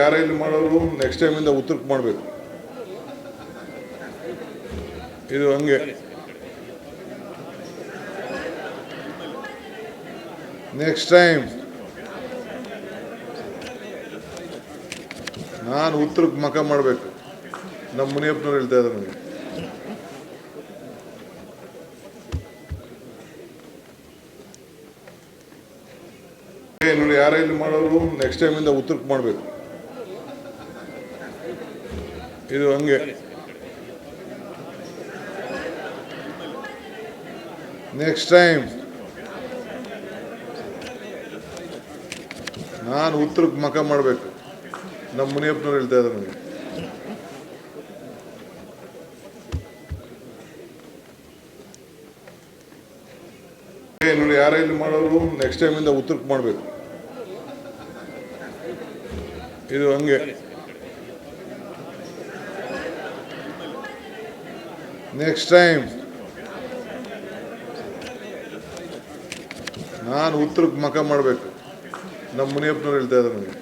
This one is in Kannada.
ಯಾರೇ ಇಲ್ಲಿ ಮಾಡೋರು ನೆಕ್ಸ್ಟ್ ಟೈಮಿಂದ ಉತ್ತರಕ್ಕೆ ಮಾಡಬೇಕು. ಇದು ಹಂಗೆ ನೆಕ್ಸ್ಟ್ ಟೈಮ್ ನಾನು ಉತ್ತರಕ್ಕೆ ಮಕ ಮಾಡಬೇಕು. ನಮ್ಮ ಮುನಿಯಪ್ಪನವ್ರು ಹೇಳ್ತಾ ಇದ್ದಾರೆ ನನಗೆ. ನೋಡಿ, ಯಾರೇ ಇಲ್ಲಿ ಮಾಡೋರು ನೆಕ್ಸ್ಟ್ ಟೈಮಿಂದ ಉತ್ತರಕ್ಕೆ ಮಾಡಬೇಕು. ಇದು ಹಂಗೆ ನೆಕ್ಸ್ಟ್ ಟೈಮ್ ನಾನು ಉತ್ತರಕ್ಕೆ ಮಕ ಮಾಡಬೇಕು. ನಮ್ಮ ಮುನಿಯಪ್ಪನವ್ರು ಹೇಳ್ತಾ ಇದ್ದಾರೆ ನನಗೆ. ನೋಡಿ, ಯಾರೇ ಇಲ್ಲಿ ಮಾಡೋರು ನೆಕ್ಸ್ಟ್ ಟೈಮಿಂದ ಉತ್ತರಕ್ಕೆ ಮಾಡಬೇಕು. ಇದು ಹಂಗೆ ನೆಕ್ಸ್ಟ್ ಟೈಮ್ ನಾನು ಉತ್ತರಕ್ಕೆ ಮಕ ಮಾಡಬೇಕು. ನಮ್ಮ ಮುನಿಯಪ್ಪನವ್ರು ಹೇಳ್ತಾ ಇದ್ದಾರೆ ನನಗೆ.